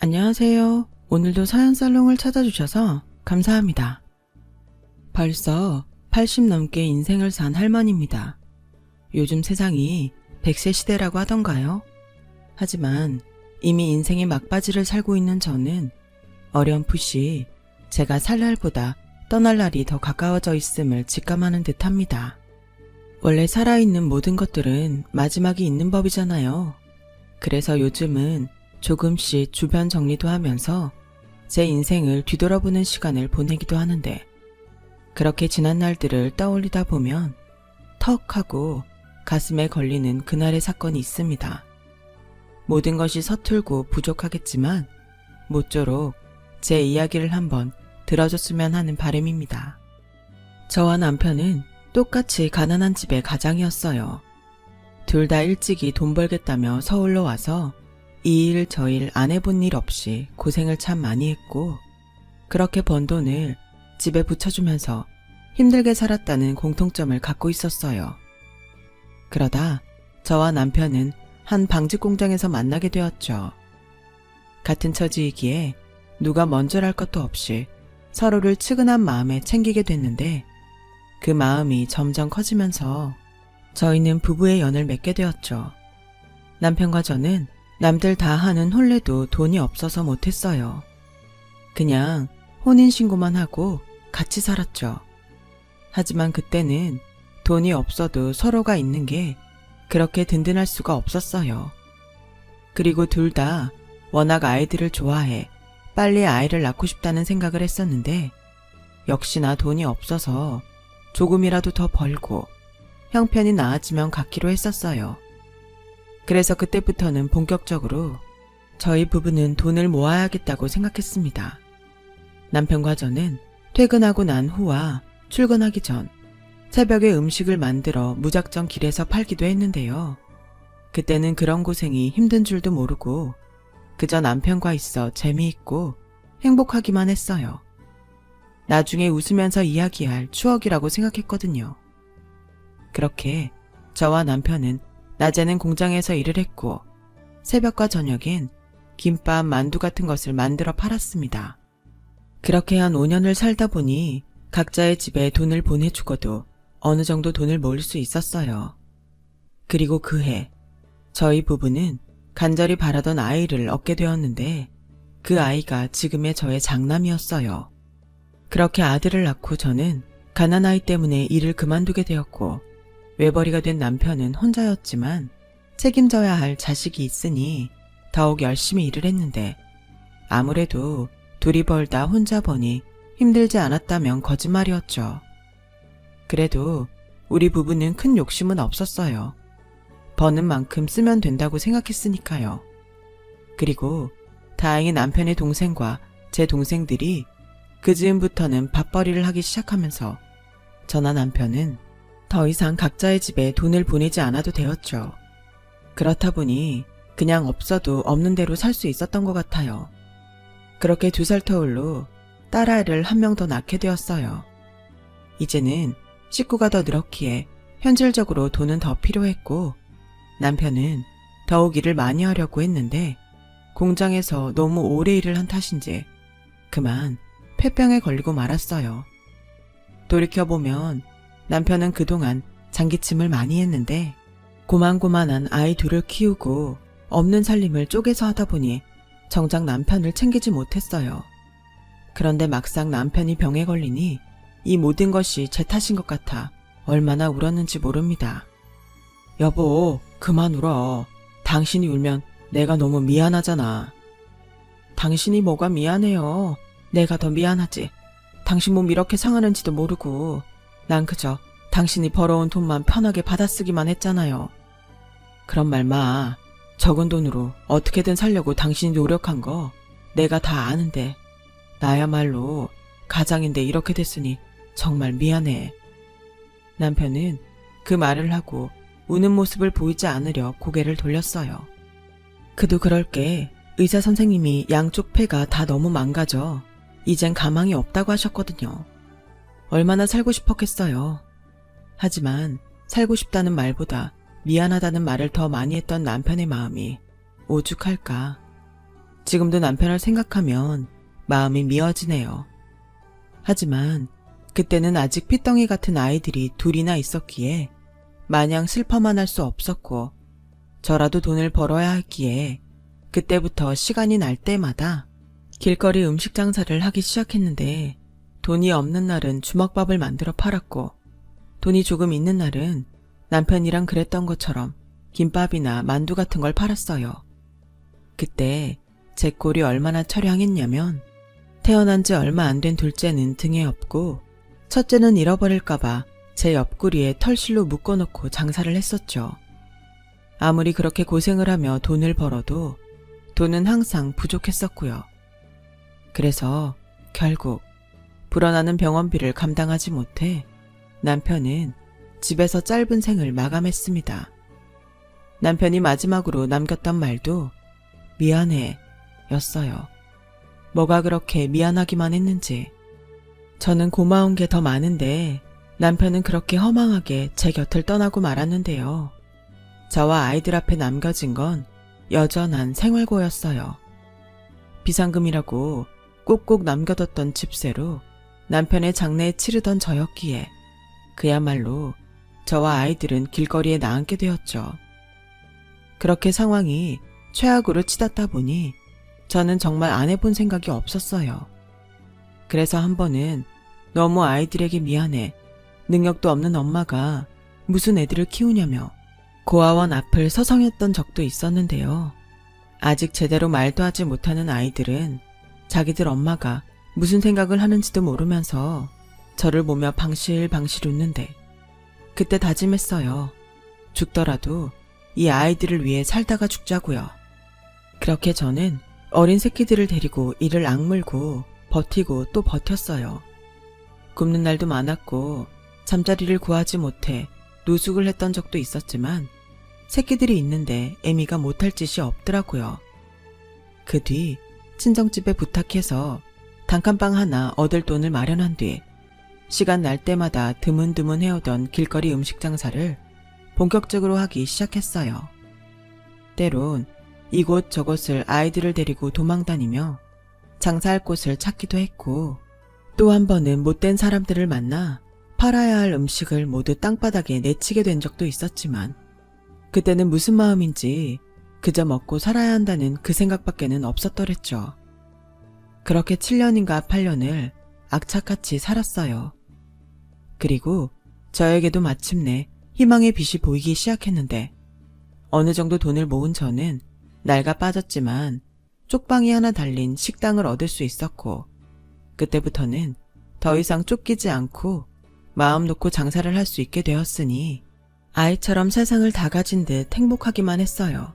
안녕하세요. 오늘도 사연살롱을 찾아주셔서 감사합니다. 벌써 80 넘게 인생을 산 할머니입니다. 요즘 세상이 100세 시대라고 하던가요? 하지만 이미 인생의 막바지를 살고 있는 저는 어렴풋이 제가 살 날보다 떠날 날이 더 가까워져 있음을 직감하는 듯합니다. 원래 살아있는 모든 것들은 마지막이 있는 법이잖아요. 그래서 요즘은 조금씩 주변 정리도 하면서 제 인생을 뒤돌아보는 시간을 보내기도 하는데, 그렇게 지난 날들을 떠올리다 보면 턱 하고 가슴에 걸리는 그날의 사건이 있습니다. 모든 것이 서툴고 부족하겠지만 모쪼록 제 이야기를 한번 들어줬으면 하는 바람입니다. 저와 남편은 똑같이 가난한 집의 가장이었어요. 둘 다 일찍이 돈 벌겠다며 서울로 와서 이 일 저 일 안 해본 일 없이 고생을 참 많이 했고, 그렇게 번 돈을 집에 붙여주면서 힘들게 살았다는 공통점을 갖고 있었어요. 그러다 저와 남편은 한 방직 공장에서 만나게 되었죠. 같은 처지이기에 누가 먼저랄 것도 없이 서로를 측은한 마음에 챙기게 됐는데, 그 마음이 점점 커지면서 저희는 부부의 연을 맺게 되었죠. 남편과 저는 남들 다 하는 혼례도 돈이 없어서 못했어요. 그냥 혼인신고만 하고 같이 살았죠. 하지만 그때는 돈이 없어도 서로가 있는 게 그렇게 든든할 수가 없었어요. 그리고 둘 다 워낙 아이들을 좋아해 빨리 아이를 낳고 싶다는 생각을 했었는데, 역시나 돈이 없어서 조금이라도 더 벌고 형편이 나아지면 갖기로 했었어요. 그래서 그때부터는 본격적으로 저희 부부는 돈을 모아야겠다고 생각했습니다. 남편과 저는 퇴근하고 난 후와 출근하기 전 새벽에 음식을 만들어 무작정 길에서 팔기도 했는데요. 그때는 그런 고생이 힘든 줄도 모르고 그저 남편과 있어 재미있고 행복하기만 했어요. 나중에 웃으면서 이야기할 추억이라고 생각했거든요. 그렇게 저와 남편은 낮에는 공장에서 일을 했고 새벽과 저녁엔 김밥, 만두 같은 것을 만들어 팔았습니다. 그렇게 한 5년을 살다 보니 각자의 집에 돈을 보내주고도 어느 정도 돈을 모을 수 있었어요. 그리고 그해 저희 부부는 간절히 바라던 아이를 얻게 되었는데, 그 아이가 지금의 저의 장남이었어요. 그렇게 아들을 낳고 저는 가난아이 때문에 일을 그만두게 되었고, 외벌이가 된 남편은 혼자였지만 책임져야 할 자식이 있으니 더욱 열심히 일을 했는데, 아무래도 둘이 벌다 혼자 버니 힘들지 않았다면 거짓말이었죠. 그래도 우리 부부는 큰 욕심은 없었어요. 버는 만큼 쓰면 된다고 생각했으니까요. 그리고 다행히 남편의 동생과 제 동생들이 그 즈음부터는 밥벌이를 하기 시작하면서 저나 남편은 더 이상 각자의 집에 돈을 보내지 않아도 되었죠. 그렇다 보니 그냥 없어도 없는 대로 살 수 있었던 것 같아요. 그렇게 2살 터울로 딸아이를 한 명 더 낳게 되었어요. 이제는 식구가 더 늘었기에 현실적으로 돈은 더 필요했고, 남편은 더욱 일을 많이 하려고 했는데 공장에서 너무 오래 일을 한 탓인지 그만 폐병에 걸리고 말았어요. 돌이켜보면 남편은 그동안 장기침을 많이 했는데 고만고만한 아이 둘을 키우고 없는 살림을 쪼개서 하다 보니 정작 남편을 챙기지 못했어요. 그런데 막상 남편이 병에 걸리니 이 모든 것이 제 탓인 것 같아 얼마나 울었는지 모릅니다. 여보, 그만 울어. 당신이 울면 내가 너무 미안하잖아. 당신이 뭐가 미안해요. 내가 더 미안하지. 당신 몸 이렇게 상하는지도 모르고 난 그저 당신이 벌어온 돈만 편하게 받아쓰기만 했잖아요. 그런 말 마. 적은 돈으로 어떻게든 살려고 당신이 노력한 거 내가 다 아는데 나야말로 가장인데 이렇게 됐으니 정말 미안해. 남편은 그 말을 하고 우는 모습을 보이지 않으려 고개를 돌렸어요. 그도 그럴 게 의사 선생님이 양쪽 폐가 다 너무 망가져 이젠 가망이 없다고 하셨거든요. 얼마나 살고 싶었겠어요. 하지만 살고 싶다는 말보다 미안하다는 말을 더 많이 했던 남편의 마음이 오죽할까. 지금도 남편을 생각하면 마음이 미어지네요. 하지만 그때는 아직 핏덩이 같은 아이들이 둘이나 있었기에 마냥 슬퍼만 할 수 없었고, 저라도 돈을 벌어야 했기에 그때부터 시간이 날 때마다 길거리 음식 장사를 하기 시작했는데, 돈이 없는 날은 주먹밥을 만들어 팔았고, 돈이 조금 있는 날은 남편이랑 그랬던 것처럼 김밥이나 만두 같은 걸 팔았어요. 그때 제 꼴이 얼마나 처량했냐면, 태어난 지 얼마 안 된 둘째는 등에 업고 첫째는 잃어버릴까봐 제 옆구리에 털실로 묶어놓고 장사를 했었죠. 아무리 그렇게 고생을 하며 돈을 벌어도 돈은 항상 부족했었고요. 그래서 결국 불어나는 병원비를 감당하지 못해 남편은 집에서 짧은 생을 마감했습니다. 남편이 마지막으로 남겼던 말도 미안해 였어요. 뭐가 그렇게 미안하기만 했는지. 저는 고마운 게 더 많은데 남편은 그렇게 허망하게 제 곁을 떠나고 말았는데요. 저와 아이들 앞에 남겨진 건 여전한 생활고였어요. 비상금이라고 꼭꼭 남겨뒀던 집세로 남편의 장래에 치르던 저였기에 그야말로 저와 아이들은 길거리에 나앉게 되었죠. 그렇게 상황이 최악으로 치닫다 보니 저는 정말 안 해본 생각이 없었어요. 그래서 한 번은 너무 아이들에게 미안해, 능력도 없는 엄마가 무슨 애들을 키우냐며 고아원 앞을 서성였던 적도 있었는데요. 아직 제대로 말도 하지 못하는 아이들은 자기들 엄마가 무슨 생각을 하는지도 모르면서 저를 보며 방실방실 웃는데, 그때 다짐했어요. 죽더라도 이 아이들을 위해 살다가 죽자고요. 그렇게 저는 어린 새끼들을 데리고 이를 악물고 버티고 또 버텼어요. 굶는 날도 많았고 잠자리를 구하지 못해 노숙을 했던 적도 있었지만 새끼들이 있는데 애미가 못할 짓이 없더라고요. 그 뒤 친정집에 부탁해서 단칸방 하나 얻을 돈을 마련한 뒤 시간 날 때마다 드문드문 해오던 길거리 음식 장사를 본격적으로 하기 시작했어요. 때론 이곳 저곳을 아이들을 데리고 도망다니며 장사할 곳을 찾기도 했고, 또 한 번은 못된 사람들을 만나 팔아야 할 음식을 모두 땅바닥에 내치게 된 적도 있었지만, 그때는 무슨 마음인지 그저 먹고 살아야 한다는 그 생각밖에는 없었더랬죠. 그렇게 7년인가 8년을 악착같이 살았어요. 그리고 저에게도 마침내 희망의 빛이 보이기 시작했는데, 어느 정도 돈을 모은 저는 낡아 빠졌지만 쪽방이 하나 달린 식당을 얻을 수 있었고, 그때부터는 더 이상 쫓기지 않고 마음 놓고 장사를 할 수 있게 되었으니 아이처럼 세상을 다 가진 듯 행복하기만 했어요.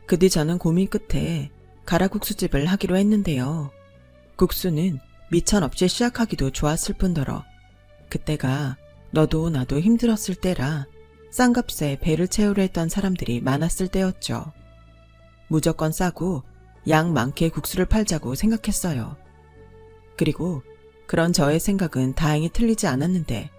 그 뒤 저는 고민 끝에 가라국수집을 하기로 했는데요. 국수는 미천 없이 시작하기도 좋았을 뿐더러 그때가 너도 나도 힘들었을 때라 싼 값에 배를 채우려 했던 사람들이 많았을 때였죠. 무조건 싸고 양 많게 국수를 팔자고 생각했어요. 그리고 그런 저의 생각은 다행히 틀리지 않았는데,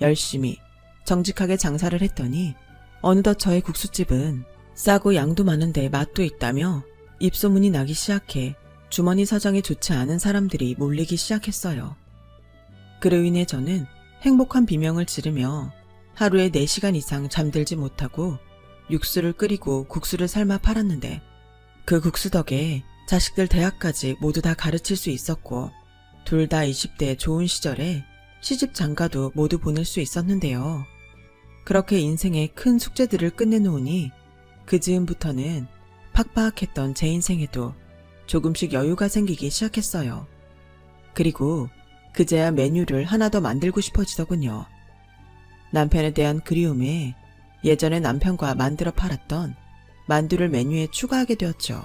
열심히 정직하게 장사를 했더니 어느덧 저의 국수집은 싸고 양도 많은데 맛도 있다며 입소문이 나기 시작해 주머니 사정이 좋지 않은 사람들이 몰리기 시작했어요. 그로 인해 저는 행복한 비명을 지르며 하루에 4시간 이상 잠들지 못하고 육수를 끓이고 국수를 삶아 팔았는데, 그 국수 덕에 자식들 대학까지 모두 다 가르칠 수 있었고, 둘 다 20대 좋은 시절에 시집 장가도 모두 보낼 수 있었는데요. 그렇게 인생의 큰 숙제들을 끝내놓으니 그 즈음부터는 팍팍했던 제 인생에도 조금씩 여유가 생기기 시작했어요. 그리고 그제야 메뉴를 하나 더 만들고 싶어지더군요. 남편에 대한 그리움에 예전에 남편과 만들어 팔았던 만두를 메뉴에 추가하게 되었죠.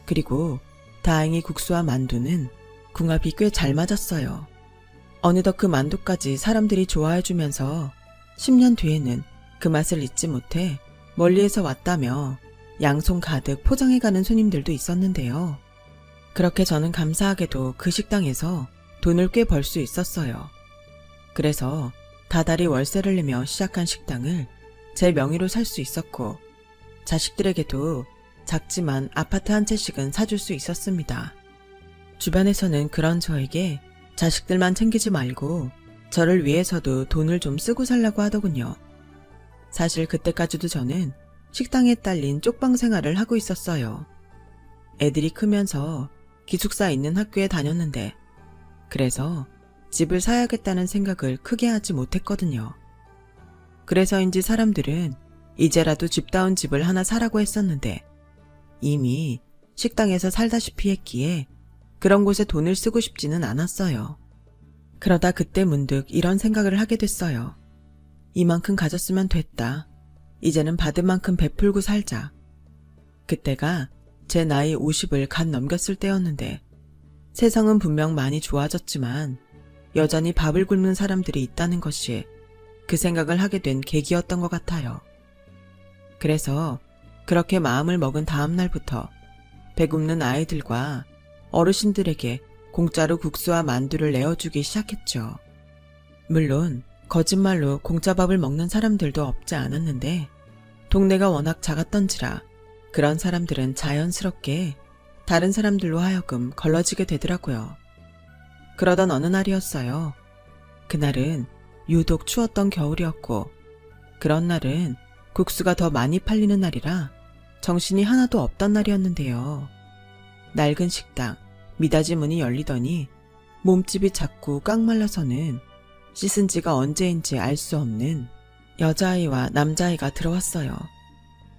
그리고 다행히 국수와 만두는 궁합이 꽤 잘 맞았어요. 어느덧 그 만두까지 사람들이 좋아해주면서 10년 뒤에는 그 맛을 잊지 못해 멀리에서 왔다며 양손 가득 포장해가는 손님들도 있었는데요. 그렇게 저는 감사하게도 그 식당에서 돈을 꽤 벌 수 있었어요. 그래서 다달이 월세를 내며 시작한 식당을 제 명의로 살 수 있었고, 자식들에게도 작지만 아파트 한 채씩은 사줄 수 있었습니다. 주변에서는 그런 저에게 자식들만 챙기지 말고 저를 위해서도 돈을 좀 쓰고 살라고 하더군요. 사실 그때까지도 저는 식당에 딸린 쪽방 생활을 하고 있었어요. 애들이 크면서 기숙사 있는 학교에 다녔는데 그래서 집을 사야겠다는 생각을 크게 하지 못했거든요. 그래서인지 사람들은 이제라도 집다운 집을 하나 사라고 했었는데 이미 식당에서 살다시피 했기에 그런 곳에 돈을 쓰고 싶지는 않았어요. 그러다 그때 문득 이런 생각을 하게 됐어요. 이만큼 가졌으면 됐다. 이제는 받은 만큼 베풀고 살자. 그때가 제 나이 50을 갓 넘겼을 때였는데 세상은 분명 많이 좋아졌지만 여전히 밥을 굶는 사람들이 있다는 것이 그 생각을 하게 된 계기였던 것 같아요. 그래서 그렇게 마음을 먹은 다음 날부터 배굶는 아이들과 어르신들에게 공짜로 국수와 만두를 내어주기 시작했죠. 물론 거짓말로 공짜밥을 먹는 사람들도 없지 않았는데 동네가 워낙 작았던지라 그런 사람들은 자연스럽게 다른 사람들로 하여금 걸러지게 되더라고요. 그러던 어느 날이었어요. 그날은 유독 추웠던 겨울이었고 그런 날은 국수가 더 많이 팔리는 날이라 정신이 하나도 없던 날이었는데요. 낡은 식당, 미닫이 문이 열리더니 몸집이 작고 깡말라서는 씻은 지가 언제인지 알 수 없는 여자아이와 남자아이가 들어왔어요.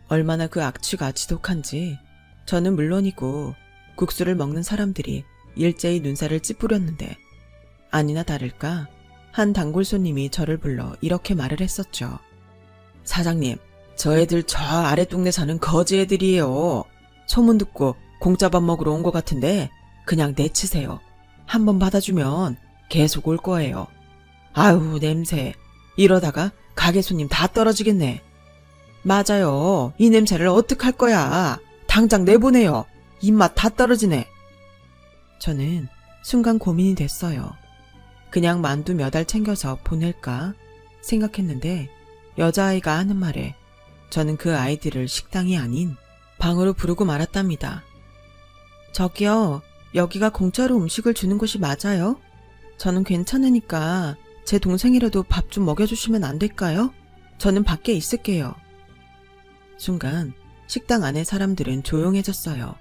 얼마나 그 악취가 지독한지 저는 물론이고 국수를 먹는 사람들이 일제히 눈살을 찌푸렸는데 아니나 다를까 한 단골 손님이 저를 불러 이렇게 말을 했었죠. 사장님, 저 애들 저 아래 동네 사는 거지 애들이에요. 소문 듣고 공짜밥 먹으러 온 것 같은데 그냥 내치세요. 한번 받아주면 계속 올 거예요. 아유 냄새. 이러다가 가게 손님 다 떨어지겠네. 맞아요. 이 냄새를 어떡할 거야. 당장 내보내요. 입맛 다 떨어지네. 저는 순간 고민이 됐어요. 그냥 만두 몇 알 챙겨서 보낼까 생각했는데 여자아이가 하는 말에 저는 그 아이들을 식당이 아닌 방으로 부르고 말았답니다. 저기요, 여기가 공짜로 음식을 주는 곳이 맞아요? 저는 괜찮으니까 제 동생이라도 밥 좀 먹여주시면 안 될까요? 저는 밖에 있을게요. 순간 식당 안의 사람들은 조용해졌어요.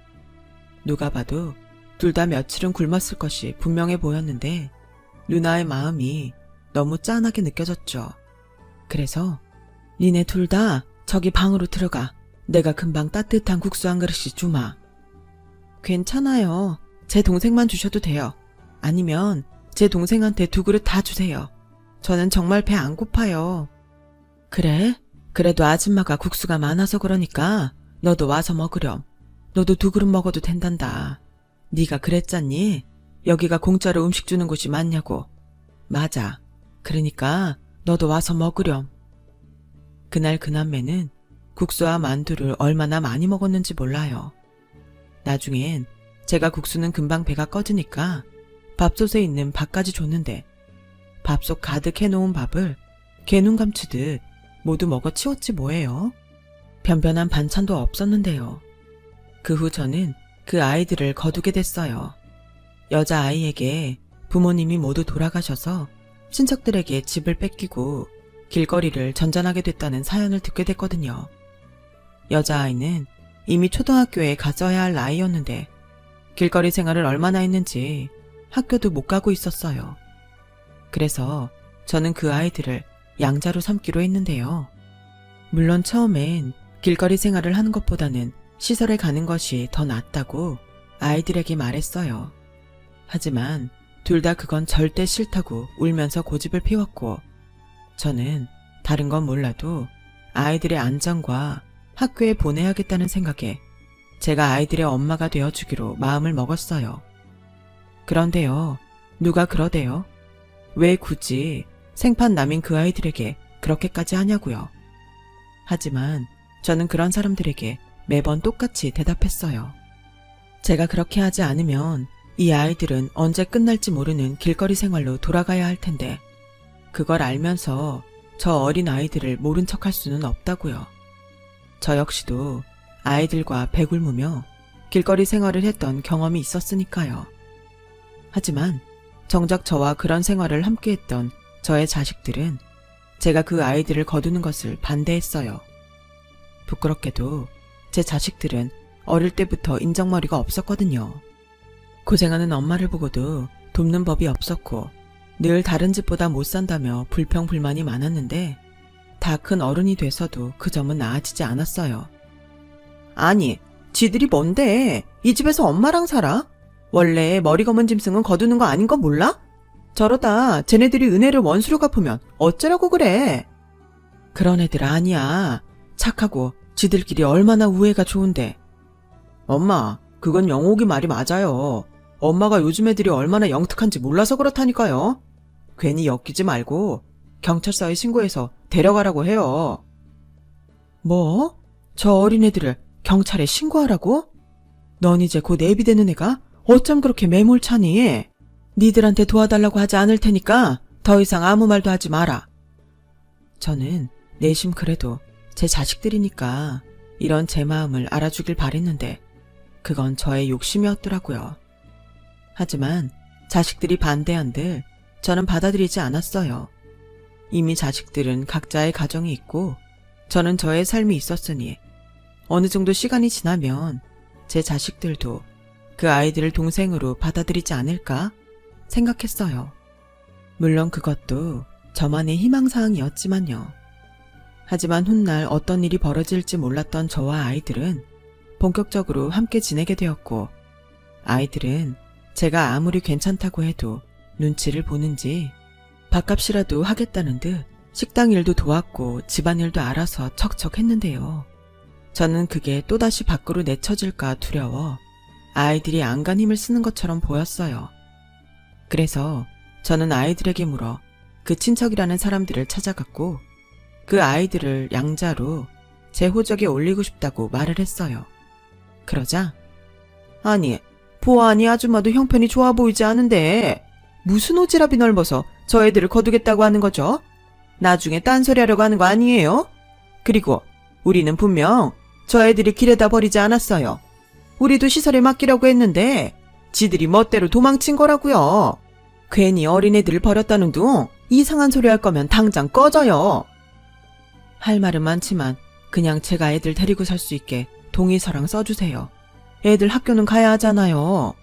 누가 봐도 둘 다 며칠은 굶었을 것이 분명해 보였는데 누나의 마음이 너무 짠하게 느껴졌죠. 그래서 니네 둘 다 저기 방으로 들어가. 내가 금방 따뜻한 국수 한 그릇씩 주마. 괜찮아요. 제 동생만 주셔도 돼요. 아니면 제 동생한테 2그릇 다 주세요. 저는 정말 배 안 고파요. 그래? 그래도 아줌마가 국수가 많아서 그러니까 너도 와서 먹으렴. 너도 2그릇 먹어도 된단다. 네가 그랬잖니? 여기가 공짜로 음식 주는 곳이 맞냐고. 맞아. 그러니까 너도 와서 먹으렴. 그날 그 남매는 국수와 만두를 얼마나 많이 먹었는지 몰라요. 나중엔 제가 국수는 금방 배가 꺼지니까 밥솥에 있는 밥까지 줬는데 밥솥 가득 해놓은 밥을 개눈 감추듯 모두 먹어 치웠지 뭐예요. 변변한 반찬도 없었는데요. 그 후 저는 그 아이들을 거두게 됐어요. 여자아이에게 부모님이 모두 돌아가셔서 친척들에게 집을 뺏기고 길거리를 전전하게 됐다는 사연을 듣게 됐거든요. 여자아이는 이미 초등학교에 갔어야 할 나이였는데 길거리 생활을 얼마나 했는지 학교도 못 가고 있었어요. 그래서 저는 그 아이들을 양자로 삼기로 했는데요. 물론 처음엔 길거리 생활을 하는 것보다는 시설에 가는 것이 더 낫다고 아이들에게 말했어요. 하지만 둘 다 그건 절대 싫다고 울면서 고집을 피웠고 저는 다른 건 몰라도 아이들의 안전과 학교에 보내야겠다는 생각에 제가 아이들의 엄마가 되어주기로 마음을 먹었어요. 그런데요, 누가 그러대요? 왜 굳이 생판 남인 그 아이들에게 그렇게까지 하냐고요. 하지만 저는 그런 사람들에게 매번 똑같이 대답했어요. 제가 그렇게 하지 않으면 이 아이들은 언제 끝날지 모르는 길거리 생활로 돌아가야 할 텐데 그걸 알면서 저 어린 아이들을 모른 척할 수는 없다고요. 저 역시도 아이들과 배굴무며 길거리 생활을 했던 경험이 있었으니까요. 하지만 정작 저와 그런 생활을 함께했던 저의 자식들은 제가 그 아이들을 거두는 것을 반대했어요. 부끄럽게도 제 자식들은 어릴 때부터 인정머리가 없었거든요. 고생하는 엄마를 보고도 돕는 법이 없었고 늘 다른 집보다 못 산다며 불평불만이 많았는데 다 큰 어른이 돼서도 그 점은 나아지지 않았어요. 아니, 지들이 뭔데? 이 집에서 엄마랑 살아? 원래 머리 검은 짐승은 거두는 거 아닌 거 몰라? 저러다 쟤네들이 은혜를 원수로 갚으면 어쩌라고 그래? 그런 애들 아니야. 착하고 지들끼리 얼마나 우애가 좋은데. 엄마, 그건 영옥이 말이 맞아요. 엄마가 요즘 애들이 얼마나 영특한지 몰라서 그렇다니까요. 괜히 엮이지 말고 경찰서에 신고해서 데려가라고 해요. 뭐? 저 어린애들을 경찰에 신고하라고? 넌 이제 곧 애비되는 애가 어쩜 그렇게 매몰차니? 니들한테 도와달라고 하지 않을 테니까 더 이상 아무 말도 하지 마라. 저는 내심 그래도 제 자식들이니까 이런 제 마음을 알아주길 바랬는데 그건 저의 욕심이었더라고요. 하지만 자식들이 반대한들 저는 받아들이지 않았어요. 이미 자식들은 각자의 가정이 있고 저는 저의 삶이 있었으니 어느 정도 시간이 지나면 제 자식들도 그 아이들을 동생으로 받아들이지 않을까 생각했어요. 물론 그것도 저만의 희망사항이었지만요. 하지만 훗날 어떤 일이 벌어질지 몰랐던 저와 아이들은 본격적으로 함께 지내게 되었고 아이들은 제가 아무리 괜찮다고 해도 눈치를 보는지 밥값이라도 하겠다는 듯 식당 일도 도왔고 집안일도 알아서 척척 했는데요. 저는 그게 또다시 밖으로 내쳐질까 두려워 아이들이 안간 힘을 쓰는 것처럼 보였어요. 그래서 저는 아이들에게 물어 그 친척이라는 사람들을 찾아갔고 그 아이들을 양자로 제 호적에 올리고 싶다고 말을 했어요. 그러자 아니, 보아하니 아줌마도 형편이 좋아 보이지 않은데 무슨 오지랖이 넓어서 저 애들을 거두겠다고 하는 거죠? 나중에 딴소리 하려고 하는 거 아니에요? 그리고 우리는 분명 저 애들이 길에다 버리지 않았어요. 우리도 시설에 맡기려고 했는데 지들이 멋대로 도망친 거라고요. 괜히 어린애들을 버렸다는 둥 이상한 소리 할 거면 당장 꺼져요. 할 말은 많지만 그냥 제가 애들 데리고 살 수 있게 동의서랑 써주세요. 애들 학교는 가야 하잖아요.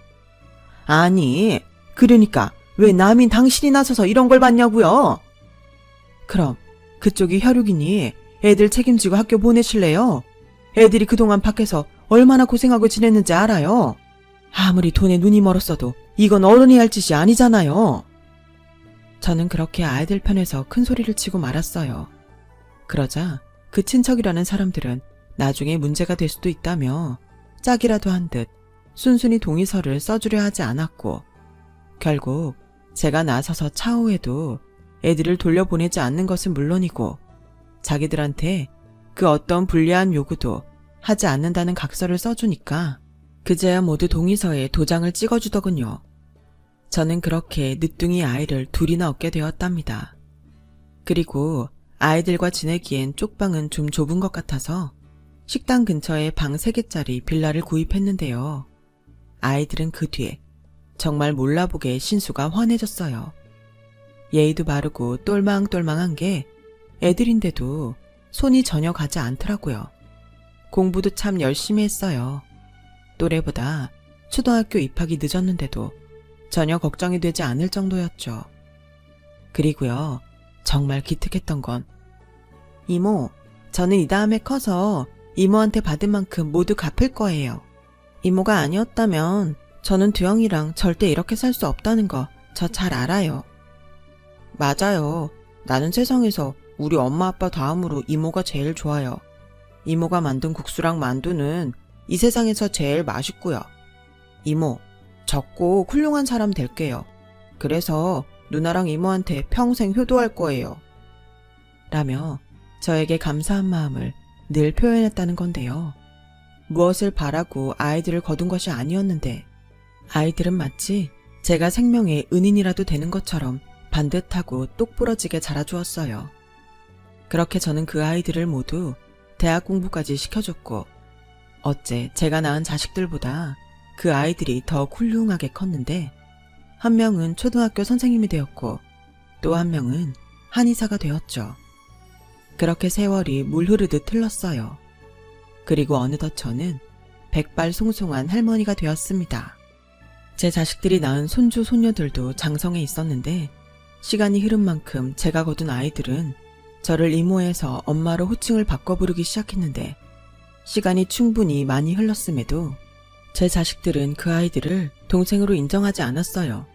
아니, 그러니까 왜 남인 당신이 나서서 이런 걸 받냐고요? 그럼 그쪽이 혈육이니 애들 책임지고 학교 보내실래요? 애들이 그동안 밖에서 얼마나 고생하고 지냈는지 알아요? 아무리 돈에 눈이 멀었어도 이건 어른이 할 짓이 아니잖아요. 저는 그렇게 아이들 편에서 큰 소리를 치고 말았어요. 그러자 그 친척이라는 사람들은 나중에 문제가 될 수도 있다며 짝이라도 한 듯 순순히 동의서를 써주려 하지 않았고 결국 제가 나서서 차후에도 애들을 돌려보내지 않는 것은 물론이고 자기들한테 그 어떤 불리한 요구도 하지 않는다는 각서를 써주니까 그제야 모두 동의서에 도장을 찍어주더군요. 저는 그렇게 늦둥이 아이를 둘이나 얻게 되었답니다. 그리고 아이들과 지내기엔 쪽방은 좀 좁은 것 같아서 식당 근처에 방 3개짜리 빌라를 구입했는데요. 아이들은 그 뒤에 정말 몰라보게 신수가 환해졌어요. 예의도 바르고 똘망똘망한 게 애들인데도 손이 전혀 가지 않더라고요. 공부도 참 열심히 했어요. 또래보다 초등학교 입학이 늦었는데도 전혀 걱정이 되지 않을 정도였죠. 그리고요, 정말 기특했던 건 이모, 저는 이 다음에 커서 이모한테 받은 만큼 모두 갚을 거예요. 이모가 아니었다면 저는 두영이랑 절대 이렇게 살 수 없다는 거 저 잘 알아요. 맞아요. 나는 세상에서 우리 엄마 아빠 다음으로 이모가 제일 좋아요. 이모가 만든 국수랑 만두는 이 세상에서 제일 맛있고요. 이모, 저 꼭 훌륭한 사람 될게요. 그래서 누나랑 이모한테 평생 효도할 거예요. 라며 저에게 감사한 마음을 늘 표현했다는 건데요. 무엇을 바라고 아이들을 거둔 것이 아니었는데 아이들은 마치 제가 생명의 은인이라도 되는 것처럼 반듯하고 똑부러지게 자라주었어요. 그렇게 저는 그 아이들을 모두 대학 공부까지 시켜줬고 어째 제가 낳은 자식들보다 그 아이들이 더 훌륭하게 컸는데 한 명은 초등학교 선생님이 되었고 또 한 명은 한의사가 되었죠. 그렇게 세월이 물 흐르듯 흘렀어요. 그리고 어느덧 저는 백발송송한 할머니가 되었습니다. 제 자식들이 낳은 손주, 손녀들도 장성에 있었는데 시간이 흐른 만큼 제가 거둔 아이들은 저를 이모에서 엄마로 호칭을 바꿔 부르기 시작했는데 시간이 충분히 많이 흘렀음에도 제 자식들은 그 아이들을 동생으로 인정하지 않았어요.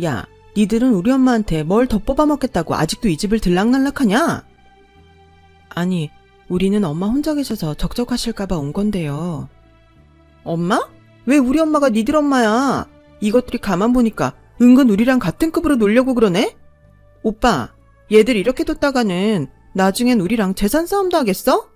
야, 니들은 우리 엄마한테 뭘 더 뽑아먹겠다고 아직도 이 집을 들락날락하냐? 아니, 우리는 엄마 혼자 계셔서 적적하실까봐 온 건데요. 엄마? 왜 우리 엄마가 니들 엄마야? 이것들이 가만 보니까 은근 우리랑 같은 급으로 놀려고 그러네? 오빠, 얘들 이렇게 뒀다가는 나중엔 우리랑 재산 싸움도 하겠어?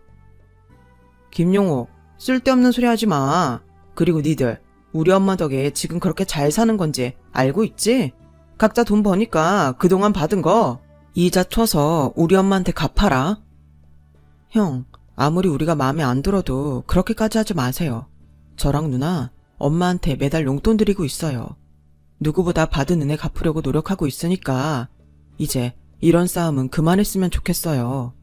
김용옥, 쓸데없는 소리 하지 마. 그리고 니들, 우리 엄마 덕에 지금 그렇게 잘 사는 건지 알고 있지? 각자 돈 버니까 그동안 받은 거 이자 쳐서 우리 엄마한테 갚아라. 형, 아무리 우리가 마음에 안 들어도 그렇게까지 하지 마세요. 저랑 누나 엄마한테 매달 용돈 드리고 있어요. 누구보다 받은 은혜 갚으려고 노력하고 있으니까 이제 이런 싸움은 그만했으면 좋겠어요.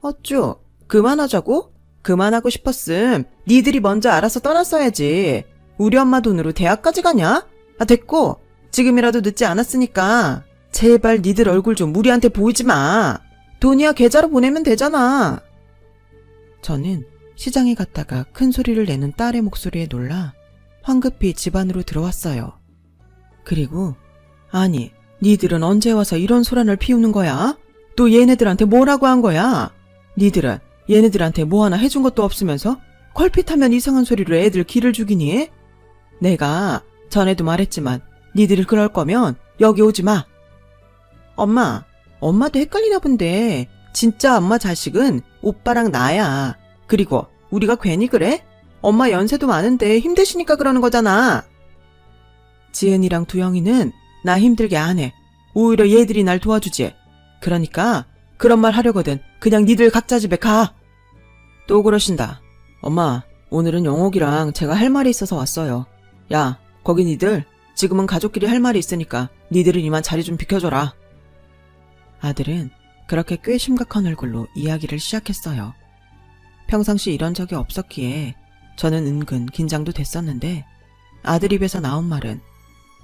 어쭈, 그만하자고? 그만하고 싶었음 니들이 먼저 알아서 떠났어야지. 우리 엄마 돈으로 대학까지 가냐? 아, 됐고 지금이라도 늦지 않았으니까 제발 니들 얼굴 좀 우리한테 보이지 마. 돈이야 계좌로 보내면 되잖아. 저는 시장에 갔다가 큰 소리를 내는 딸의 목소리에 놀라 황급히 집 안으로 들어왔어요. 그리고 아니, 니들은 언제 와서 이런 소란을 피우는 거야? 또 얘네들한테 뭐라고 한 거야? 니들은 얘네들한테 뭐 하나 해준 것도 없으면서 콜핏하면 이상한 소리로 애들 기를 죽이니? 내가 전에도 말했지만 니들이 그럴 거면 여기 오지 마. 엄마, 엄마도 헷갈리나 본데 진짜 엄마 자식은 오빠랑 나야. 그리고 우리가 괜히 그래? 엄마 연세도 많은데 힘드시니까 그러는 거잖아. 지은이랑 두영이는 나 힘들게 안 해. 오히려 얘들이 날 도와주지. 그러니까 그런 말 하려거든 그냥 니들 각자 집에 가. 또 그러신다. 엄마, 오늘은 영옥이랑 제가 할 말이 있어서 왔어요. 야, 거기 니들 지금은 가족끼리 할 말이 있으니까 니들은 이만 자리 좀 비켜줘라. 아들은 그렇게 꽤 심각한 얼굴로 이야기를 시작했어요. 평상시 이런 적이 없었기에 저는 은근 긴장도 됐었는데 아들 입에서 나온 말은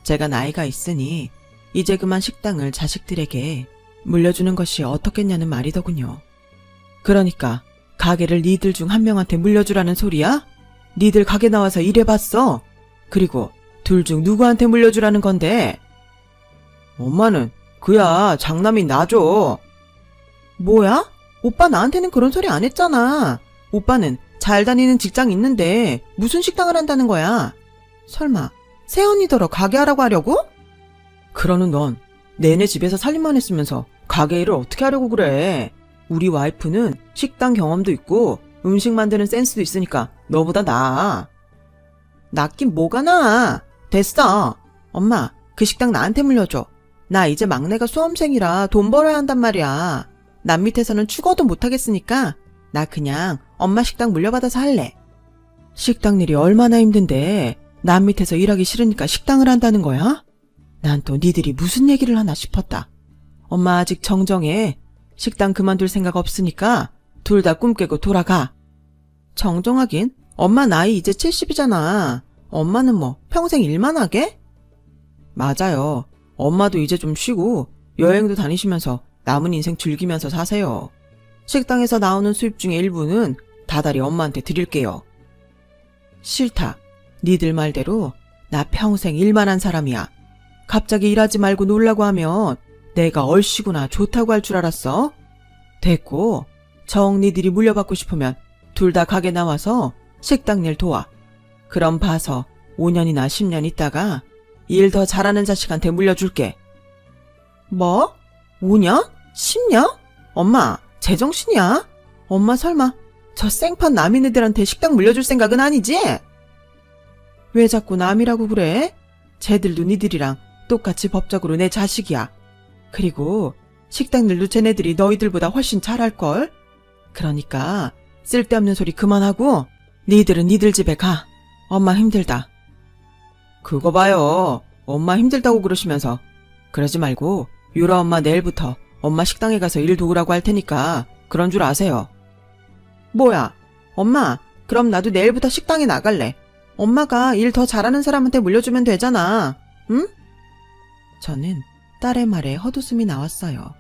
제가 나이가 있으니 이제 그만 식당을 자식들에게 물려주는 것이 어떻겠냐는 말이더군요. 그러니까 가게를 니들 중 한 명한테 물려주라는 소리야? 니들 가게 나와서 일해봤어? 그리고 둘 중 누구한테 물려주라는 건데? 엄마는 그야 장남이 나죠. 뭐야? 오빠 나한테는 그런 소리 안 했잖아. 오빠는 잘 다니는 직장 있는데 무슨 식당을 한다는 거야? 설마 새언니더러 가게 하라고 하려고? 그러는 넌 내내 집에서 살림만 했으면서 가게 일을 어떻게 하려고 그래? 우리 와이프는 식당 경험도 있고 음식 만드는 센스도 있으니까 너보다 나아. 낫긴 뭐가 나아. 됐어. 엄마, 그 식당 나한테 물려줘. 나 이제 막내가 수험생이라 돈 벌어야 한단 말이야. 남 밑에서는 죽어도 못하겠으니까 나 그냥 엄마 식당 물려받아서 할래. 식당 일이 얼마나 힘든데 남 밑에서 일하기 싫으니까 식당을 한다는 거야? 난 또 니들이 무슨 얘기를 하나 싶었다. 엄마 아직 정정해. 식당 그만둘 생각 없으니까 둘 다 꿈 깨고 돌아가. 정정하긴? 엄마 나이 이제 70이잖아. 엄마는 뭐 평생 일만 하게? 맞아요. 엄마도 이제 좀 쉬고 여행도 다니시면서 남은 인생 즐기면서 사세요. 식당에서 나오는 수입 중에 일부는 다달이 엄마한테 드릴게요. 싫다. 니들 말대로 나 평생 일만 한 사람이야. 갑자기 일하지 말고 놀라고 하면 내가 얼씨구나 좋다고 할 줄 알았어? 됐고, 정 니들이 물려받고 싶으면 둘 다 가게 나와서 식당 일 도와. 그럼 봐서 5년이나 10년 있다가 일 더 잘하는 자식한테 물려줄게. 뭐? 5년? 10년? 엄마, 제정신이야? 엄마 설마 저 생판 남인애들한테 식당 물려줄 생각은 아니지? 왜 자꾸 남이라고 그래? 쟤들도 니들이랑 똑같이 법적으로 내 자식이야. 그리고 식당 일도 쟤네들이 너희들보다 훨씬 잘할걸? 그러니까 쓸데없는 소리 그만하고 니들은 니들 집에 가. 엄마 힘들다. 그거 봐요. 엄마 힘들다고 그러시면서. 그러지 말고 유라 엄마 내일부터 엄마 식당에 가서 일 도우라고 할 테니까 그런 줄 아세요. 뭐야? 엄마, 그럼 나도 내일부터 식당에 나갈래. 엄마가 일 더 잘하는 사람한테 물려주면 되잖아. 응? 저는 딸의 말에 헛웃음이 나왔어요.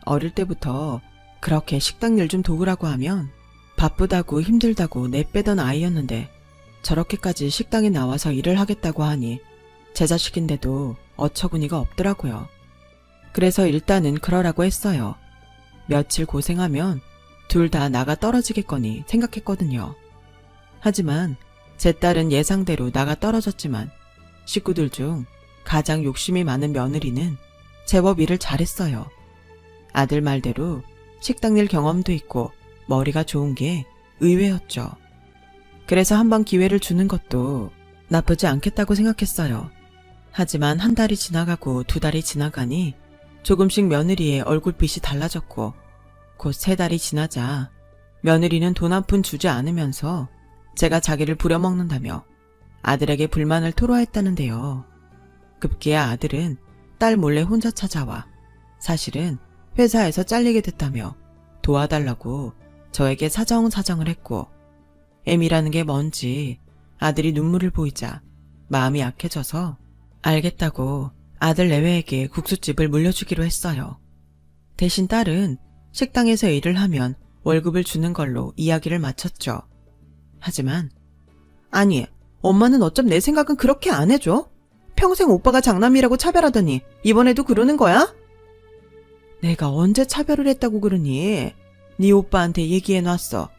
어릴 때부터 그렇게 식당 일 좀 도우라고 하면 바쁘다고 힘들다고 내빼던 아이였는데 저렇게까지 식당에 나와서 일을 하겠다고 하니 제 자식인데도 어처구니가 없더라고요. 그래서 일단은 그러라고 했어요. 며칠 고생하면 둘 다 나가 떨어지겠거니 생각했거든요. 하지만 제 딸은 예상대로 나가 떨어졌지만 식구들 중 가장 욕심이 많은 며느리는 제법 일을 잘했어요. 아들 말대로 식당 일 경험도 있고 머리가 좋은 게 의외였죠. 그래서 한번 기회를 주는 것도 나쁘지 않겠다고 생각했어요. 하지만 한 달이 지나가고 두 달이 지나가니 조금씩 며느리의 얼굴빛이 달라졌고 곧 세 달이 지나자 며느리는 돈 한 푼 주지 않으면서 제가 자기를 부려먹는다며 아들에게 불만을 토로했다는데요. 급기야 아들은 딸 몰래 혼자 찾아와 사실은 회사에서 잘리게 됐다며 도와달라고 저에게 사정사정을 했고 M이라는 게 뭔지 아들이 눈물을 보이자 마음이 약해져서 알겠다고 아들 내외에게 국수집을 물려주기로 했어요. 대신 딸은 식당에서 일을 하면 월급을 주는 걸로 이야기를 마쳤죠. 하지만 아니, 엄마는 어쩜 내 생각은 그렇게 안 해줘? 평생 오빠가 장남이라고 차별하더니 이번에도 그러는 거야? 내가 언제 차별을 했다고 그러니? 네 오빠한테 얘기해놨어.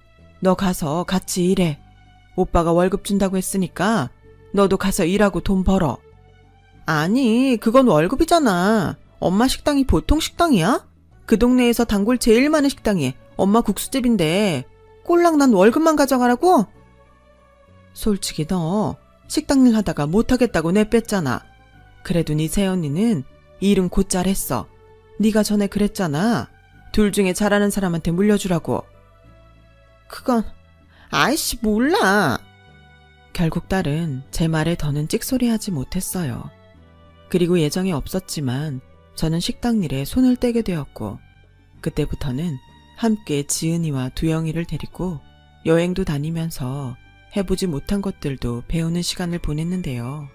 너 가서 같이 일해. 오빠가 월급 준다고 했으니까 너도 가서 일하고 돈 벌어. 아니, 그건 월급이잖아. 엄마 식당이 보통 식당이야? 그 동네에서 단골 제일 많은 식당이 엄마 국수집인데 꼴랑 난 월급만 가져가라고? 솔직히 너 식당 일 하다가 못하겠다고 내뺐잖아. 그래도 네 새언니는 일은 곧잘 했어. 네가 전에 그랬잖아. 둘 중에 잘하는 사람한테 물려주라고. 그건 아이씨 몰라. 결국 딸은 제 말에 더는 찍소리하지 못했어요. 그리고 예정이 없었지만 저는 식당 일에 손을 떼게 되었고 그때부터는 함께 지은이와 두영이를 데리고 여행도 다니면서 해보지 못한 것들도 배우는 시간을 보냈는데요.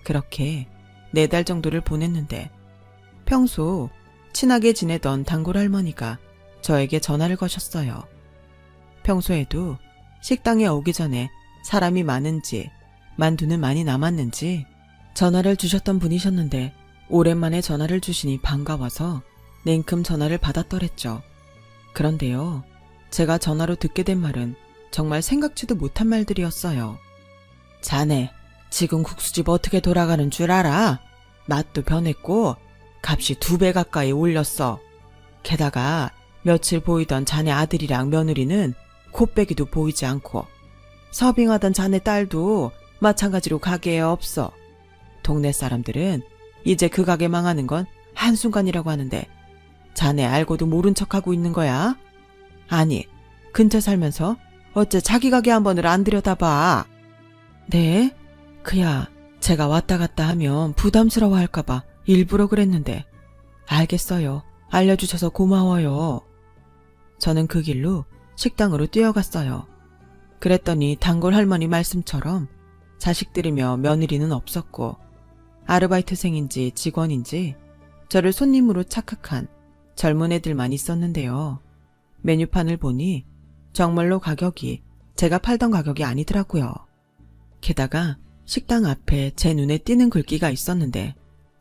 그렇게 4달 정도를 보냈는데 평소 친하게 지내던 단골 할머니가 저에게 전화를 거셨어요. 평소에도 식당에 오기 전에 사람이 많은지 만두는 많이 남았는지 전화를 주셨던 분이셨는데 오랜만에 전화를 주시니 반가워서 냉큼 전화를 받았더랬죠. 그런데요, 제가 전화로 듣게 된 말은 정말 생각지도 못한 말들이었어요. 자네, 지금 국수집 어떻게 돌아가는 줄 알아? 맛도 변했고 값이 2배 가까이 올렸어. 게다가 며칠 보이던 자네 아들이랑 며느리는 코빼기도 보이지 않고 서빙하던 자네 딸도 마찬가지로 가게에 없어. 동네 사람들은 이제 그 가게 망하는 건 한순간이라고 하는데 자네 알고도 모른 척하고 있는 거야? 아니, 근처 살면서 어째 자기 가게 한 번을 안 들여다봐. 네? 그야 제가 왔다 갔다 하면 부담스러워 할까봐 일부러 그랬는데. 알겠어요. 알려주셔서 고마워요. 저는 그 길로 식당으로 뛰어갔어요. 그랬더니 단골 할머니 말씀처럼 자식들이며 며느리는 없었고 아르바이트생인지 직원인지 저를 손님으로 착각한 젊은 애들만 있었는데요. 메뉴판을 보니 정말로 가격이 제가 팔던 가격이 아니더라고요. 게다가 식당 앞에 제 눈에 띄는 글귀가 있었는데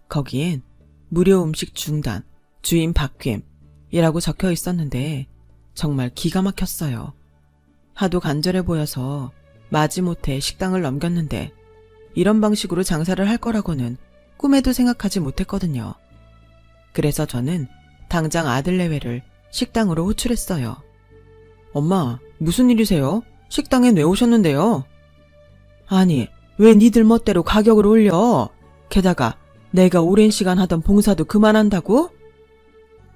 거기엔 무료 음식 중단, 주인 바뀜이라고 적혀 있었는데 정말 기가 막혔어요. 하도 간절해 보여서 마지못해 식당을 넘겼는데 이런 방식으로 장사를 할 거라고는 꿈에도 생각하지 못했거든요. 그래서 저는 당장 아들 내외를 식당으로 호출했어요. 엄마, 무슨 일이세요? 식당엔 왜 오셨는데요? 아니, 왜 니들 멋대로 가격을 올려? 게다가 내가 오랜 시간 하던 봉사도 그만한다고?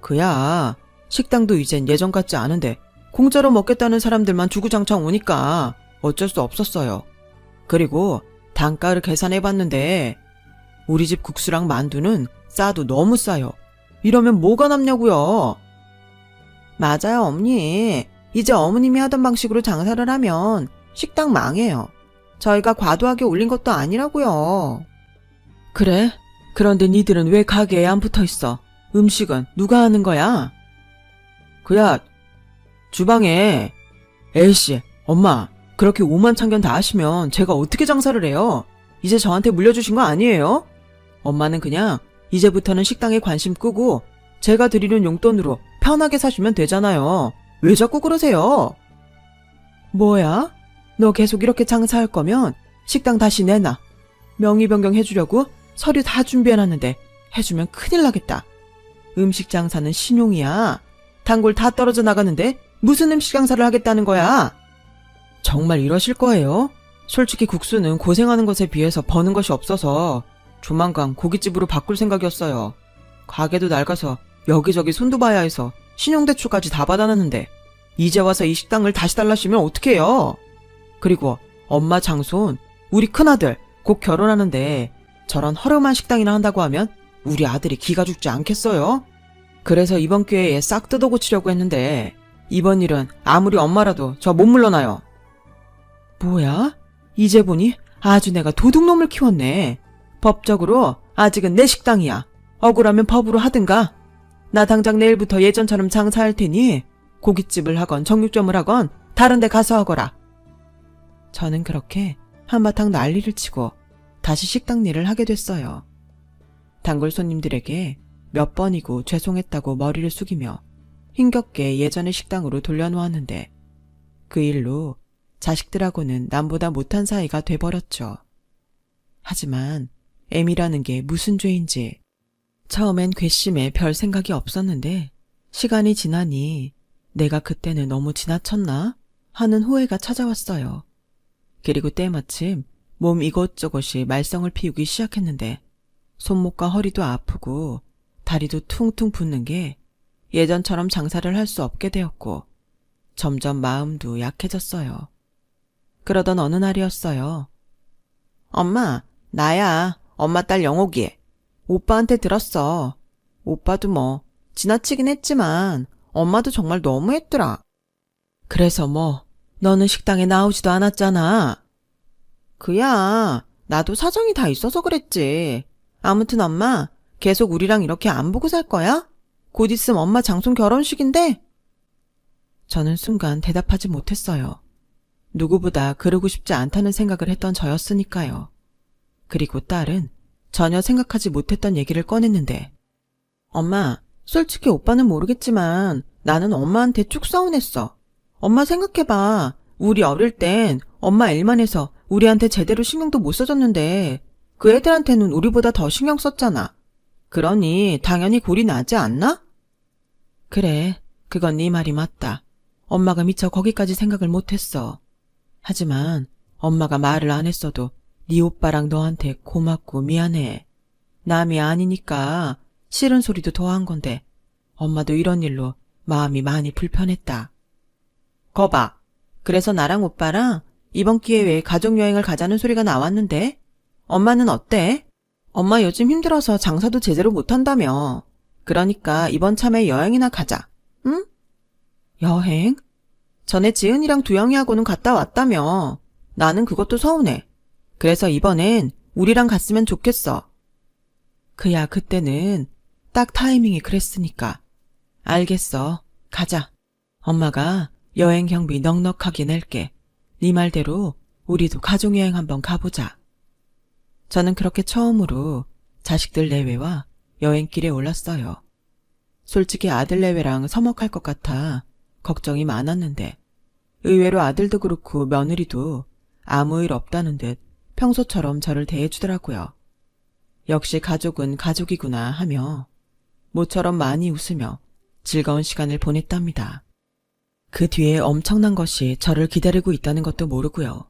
그야, 식당도 이젠 예전 같지 않은데 공짜로 먹겠다는 사람들만 주구장창 오니까 어쩔 수 없었어요. 그리고 단가를 계산해봤는데 우리 집 국수랑 만두는 싸도 너무 싸요. 이러면 뭐가 남냐고요. 맞아요, 어머니. 이제 어머님이 하던 방식으로 장사를 하면 식당 망해요. 저희가 과도하게 올린 것도 아니라고요. 그래? 그런데 니들은 왜 가게에 안 붙어 있어? 음식은 누가 하는 거야? 그야 주방에. 에이씨, 엄마, 그렇게 오만창견 다 하시면 제가 어떻게 장사를 해요? 이제 저한테 물려주신 거 아니에요? 엄마는 그냥 이제부터는 식당에 관심 끄고 제가 드리는 용돈으로 편하게 사시면 되잖아요. 왜 자꾸 그러세요? 뭐야? 너 계속 이렇게 장사할 거면 식당 다시 내놔. 명의 변경 해주려고 서류 다 준비해놨는데 해주면 큰일 나겠다. 음식 장사는 신용이야. 단골 다 떨어져 나가는데 무슨 음식 장사를 하겠다는 거야? 정말 이러실 거예요? 솔직히 국수는 고생하는 것에 비해서 버는 것이 없어서 조만간 고깃집으로 바꿀 생각이었어요. 가게도 낡아서 여기저기 손도 봐야 해서 신용대출까지 다 받아놨는데 이제 와서 이 식당을 다시 달라시면 어떡해요? 그리고 엄마 장손, 우리 큰아들 곧 결혼하는데 저런 허름한 식당이나 한다고 하면 우리 아들이 기가 죽지 않겠어요? 그래서 이번 기회에 싹 뜯어 고치려고 했는데 이번 일은 아무리 엄마라도 저 못 물러나요. 뭐야? 이제 보니 아주 내가 도둑놈을 키웠네. 법적으로 아직은 내 식당이야. 억울하면 법으로 하든가. 나 당장 내일부터 예전처럼 장사할 테니 고깃집을 하건 정육점을 하건 다른 데 가서 하거라. 저는 그렇게 한바탕 난리를 치고 다시 식당 일을 하게 됐어요. 단골 손님들에게 몇 번이고 죄송했다고 머리를 숙이며 힘겹게 예전의 식당으로 돌려놓았는데 그 일로 자식들하고는 남보다 못한 사이가 돼버렸죠. 하지만 애미라는 게 무슨 죄인지 처음엔 괘씸에 별 생각이 없었는데 시간이 지나니 내가 그때는 너무 지나쳤나 하는 후회가 찾아왔어요. 그리고 때마침 몸 이것저것이 말썽을 피우기 시작했는데 손목과 허리도 아프고 다리도 퉁퉁 붓는 게 예전처럼 장사를 할 수 없게 되었고 점점 마음도 약해졌어요. 그러던 어느 날이었어요. 엄마, 나야. 엄마 딸 영옥이. 오빠한테 들었어. 오빠도 뭐 지나치긴 했지만 엄마도 정말 너무했더라. 그래서 뭐 너는 식당에 나오지도 않았잖아. 그야 나도 사정이 다 있어서 그랬지. 아무튼 엄마 계속 우리랑 이렇게 안 보고 살 거야? 곧 있으면 엄마 장손 결혼식인데? 저는 순간 대답하지 못했어요. 누구보다 그러고 싶지 않다는 생각을 했던 저였으니까요. 그리고 딸은 전혀 생각하지 못했던 얘기를 꺼냈는데 엄마, 솔직히 오빠는 모르겠지만 나는 엄마한테 쭉 서운했어. 엄마 생각해봐. 우리 어릴 땐 엄마 일만 해서 우리한테 제대로 신경도 못 써줬는데 그 애들한테는 우리보다 더 신경 썼잖아. 그러니 당연히 골이 나지 않나? 그래, 그건 네 말이 맞다. 엄마가 미처 거기까지 생각을 못했어. 하지만 엄마가 말을 안 했어도 네 오빠랑 너한테 고맙고 미안해. 남이 아니니까 싫은 소리도 더한 건데 엄마도 이런 일로 마음이 많이 불편했다. 거봐. 그래서 나랑 오빠랑 이번 기회에 가족여행을 가자는 소리가 나왔는데 엄마는 어때? 엄마 요즘 힘들어서 장사도 제대로 못한다며. 그러니까 이번 참에 여행이나 가자. 응? 여행? 전에 지은이랑 두영이하고는 갔다 왔다며. 나는 그것도 서운해. 그래서 이번엔 우리랑 갔으면 좋겠어. 그야 그때는 딱 타이밍이 그랬으니까. 알겠어. 가자. 엄마가 여행 경비 넉넉하게 낼게. 네 말대로 우리도 가족여행 한번 가보자. 저는 그렇게 처음으로 자식들 내외와 여행길에 올랐어요. 솔직히 아들 내외랑 서먹할 것 같아 걱정이 많았는데 의외로 아들도 그렇고 며느리도 아무 일 없다는 듯 평소처럼 저를 대해주더라고요. 역시 가족은 가족이구나 하며 모처럼 많이 웃으며 즐거운 시간을 보냈답니다. 그 뒤에 엄청난 것이 저를 기다리고 있다는 것도 모르고요.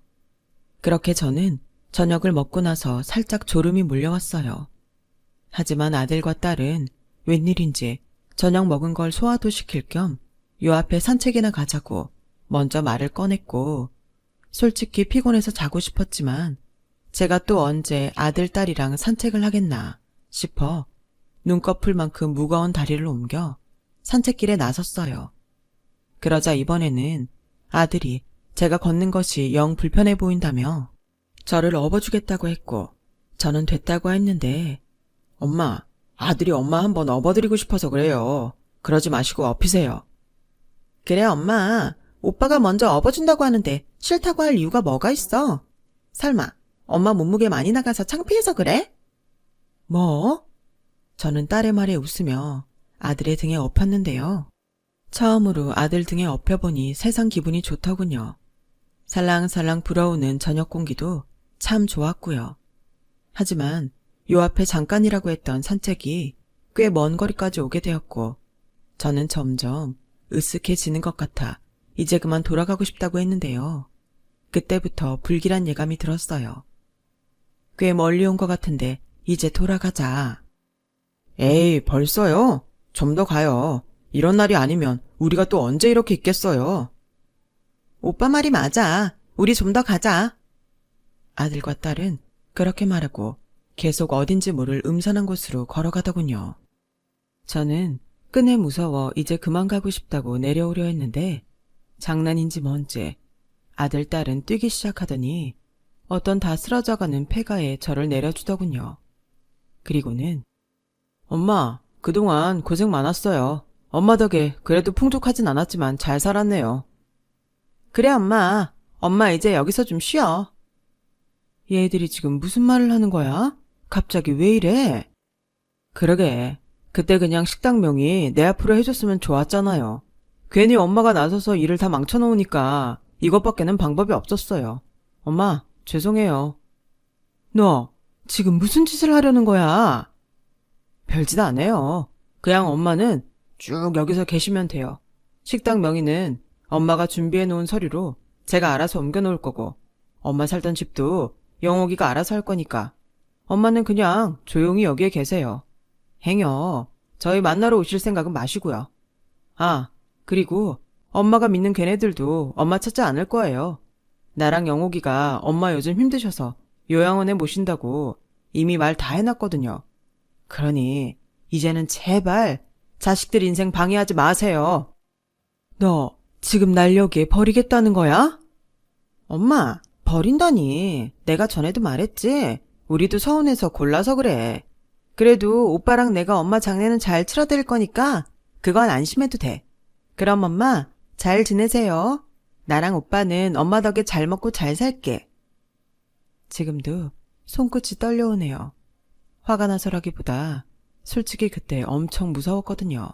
그렇게 저는 저녁을 먹고 나서 살짝 졸음이 몰려왔어요. 하지만 아들과 딸은 웬일인지 저녁 먹은 걸 소화도 시킬 겸 요 앞에 산책이나 가자고 먼저 말을 꺼냈고 솔직히 피곤해서 자고 싶었지만 제가 또 언제 아들, 딸이랑 산책을 하겠나 싶어 눈꺼풀만큼 무거운 다리를 옮겨 산책길에 나섰어요. 그러자 이번에는 아들이 제가 걷는 것이 영 불편해 보인다며 저를 업어주겠다고 했고 저는 됐다고 했는데 엄마, 아들이 엄마 한번 업어드리고 싶어서 그래요. 그러지 마시고 업히세요. 그래 엄마, 오빠가 먼저 업어준다고 하는데 싫다고 할 이유가 뭐가 있어? 설마 엄마 몸무게 많이 나가서 창피해서 그래? 뭐? 저는 딸의 말에 웃으며 아들의 등에 업혔는데요. 처음으로 아들 등에 업혀보니 세상 기분이 좋더군요. 살랑살랑 불어오는 저녁 공기도 참 좋았고요. 하지만 요 앞에 잠깐이라고 했던 산책이 꽤 먼 거리까지 오게 되었고 저는 점점 으쓱해지는 것 같아 이제 그만 돌아가고 싶다고 했는데요. 그때부터 불길한 예감이 들었어요. 꽤 멀리 온 것 같은데 이제 돌아가자. 에이, 벌써요? 좀 더 가요. 이런 날이 아니면 우리가 또 언제 이렇게 있겠어요? 오빠 말이 맞아. 우리 좀 더 가자. 아들과 딸은 그렇게 말하고 계속 어딘지 모를 음산한 곳으로 걸어가더군요. 저는 끈에 무서워 이제 그만 가고 싶다고 내려오려 했는데 장난인지 뭔지 아들, 딸은 뛰기 시작하더니 어떤 다 쓰러져가는 폐가에 저를 내려주더군요. 그리고는 엄마, 그동안 고생 많았어요. 엄마 덕에 그래도 풍족하진 않았지만 잘 살았네요. 그래 엄마, 엄마 이제 여기서 좀 쉬어. 얘들이 지금 무슨 말을 하는 거야? 갑자기 왜 이래? 그러게, 그때 그냥 식당 명의 내 앞으로 해줬으면 좋았잖아요. 괜히 엄마가 나서서 일을 다 망쳐놓으니까 이것밖에는 방법이 없었어요. 엄마, 죄송해요. 너 지금 무슨 짓을 하려는 거야? 별짓 안 해요. 그냥 엄마는 쭉 여기서 계시면 돼요. 식당 명의는 엄마가 준비해 놓은 서류로 제가 알아서 옮겨 놓을 거고 엄마 살던 집도 영옥이가 알아서 할 거니까 엄마는 그냥 조용히 여기에 계세요. 행여 저희 만나러 오실 생각은 마시고요. 아, 그리고 엄마가 믿는 걔네들도 엄마 찾지 않을 거예요. 나랑 영옥이가 엄마 요즘 힘드셔서 요양원에 모신다고 이미 말 다 해놨거든요. 그러니 이제는 제발 자식들 인생 방해하지 마세요. 너 지금 날 여기에 버리겠다는 거야? 엄마, 버린다니. 내가 전에도 말했지. 우리도 서운해서 골라서 그래. 그래도 오빠랑 내가 엄마 장례는 잘 치러드릴 거니까 그건 안심해도 돼. 그럼 엄마 잘 지내세요. 나랑 오빠는 엄마 덕에 잘 먹고 잘 살게. 지금도 손끝이 떨려오네요. 화가 나서라기보다 솔직히 그때 엄청 무서웠거든요.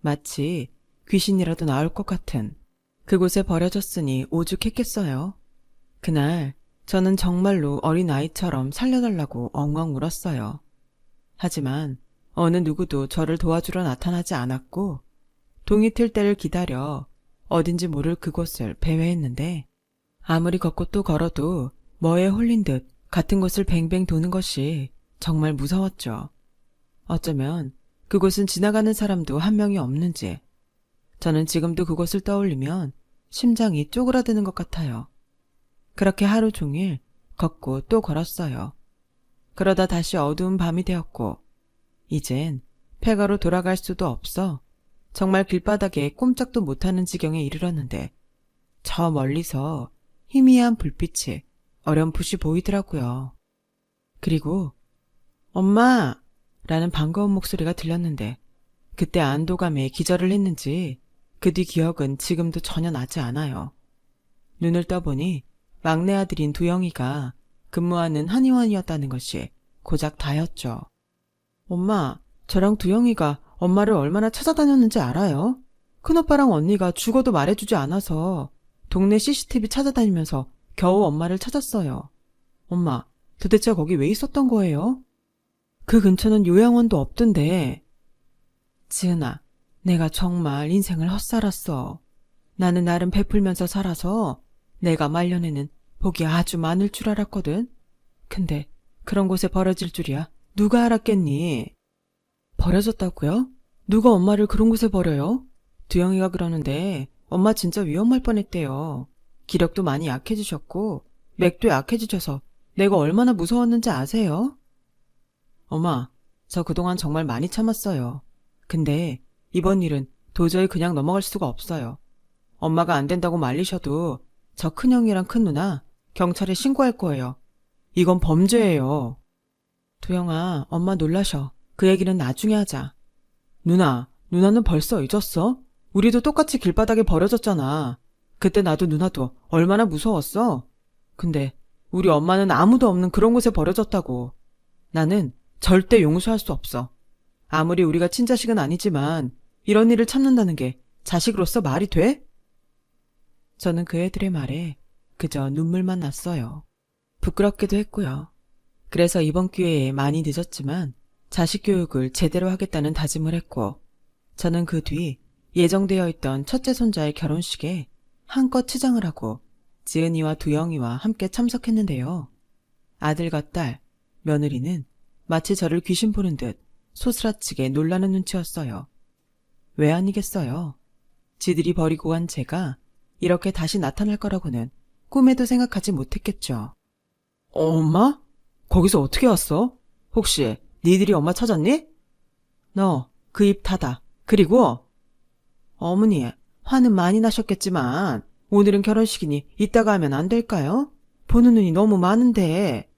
마치 귀신이라도 나올 것 같은 그곳에 버려졌으니 오죽했겠어요. 그날 저는 정말로 어린아이처럼 살려달라고 엉엉 울었어요. 하지만 어느 누구도 저를 도와주러 나타나지 않았고 동이 틀 때를 기다려 어딘지 모를 그곳을 배회했는데 아무리 걷고 또 걸어도 뭐에 홀린 듯 같은 곳을 뱅뱅 도는 것이 정말 무서웠죠. 어쩌면 그곳은 지나가는 사람도 한 명이 없는지 저는 지금도 그곳을 떠올리면 심장이 쪼그라드는 것 같아요. 그렇게 하루 종일 걷고 또 걸었어요. 그러다 다시 어두운 밤이 되었고 이젠 폐가로 돌아갈 수도 없어 정말 길바닥에 꼼짝도 못하는 지경에 이르렀는데 저 멀리서 희미한 불빛이 어렴풋이 보이더라고요. 그리고 엄마! 라는 반가운 목소리가 들렸는데 그때 안도감에 기절을 했는지 그 뒤 기억은 지금도 전혀 나지 않아요. 눈을 떠보니 막내 아들인 두영이가 근무하는 한의원이었다는 것이 고작 다였죠. 엄마, 저랑 두영이가 엄마를 얼마나 찾아다녔는지 알아요? 큰오빠랑 언니가 죽어도 말해주지 않아서 동네 CCTV 찾아다니면서 겨우 엄마를 찾았어요. 엄마, 도대체 거기 왜 있었던 거예요? 그 근처는 요양원도 없던데. 지은아, 내가 정말 인생을 헛살았어. 나는 나름 베풀면서 살아서 내가 말년에는 복이 아주 많을 줄 알았거든. 근데 그런 곳에 버려질 줄이야 누가 알았겠니? 버려졌다고요? 누가 엄마를 그런 곳에 버려요? 두영이가 그러는데 엄마 진짜 위험할 뻔했대요. 기력도 많이 약해지셨고 맥도 약해지셔서 내가 얼마나 무서웠는지 아세요? 엄마, 저 그동안 정말 많이 참았어요. 근데 이번 일은 도저히 그냥 넘어갈 수가 없어요. 엄마가 안 된다고 말리셔도 저 큰형이랑 큰누나 경찰에 신고할 거예요. 이건 범죄예요. 도영아, 엄마 놀라셔. 그 얘기는 나중에 하자. 누나는 벌써 잊었어? 우리도 똑같이 길바닥에 버려졌잖아. 그때 나도 누나도 얼마나 무서웠어? 근데 우리 엄마는 아무도 없는 그런 곳에 버려졌다고. 나는 절대 용서할 수 없어. 아무리 우리가 친자식은 아니지만 이런 일을 참는다는 게 자식으로서 말이 돼? 저는 그 애들의 말에 그저 눈물만 났어요. 부끄럽기도 했고요. 그래서 이번 기회에 많이 늦었지만 자식 교육을 제대로 하겠다는 다짐을 했고, 저는 그 뒤 예정되어 있던 첫째 손자의 결혼식에 한껏 치장을 하고 지은이와 두영이와 함께 참석했는데요. 아들과 딸, 며느리는 마치 저를 귀신 보는 듯 소스라치게 놀라는 눈치였어요. 왜 아니겠어요? 지들이 버리고 간 제가 이렇게 다시 나타날 거라고는 꿈에도 생각하지 못했겠죠. 엄마? 거기서 어떻게 왔어? 혹시 니들이 엄마 찾았니? 너 그 입 닫아. 그리고 어머니, 화는 많이 나셨겠지만 오늘은 결혼식이니 이따가 하면 안 될까요? 보는 눈이 너무 많은데.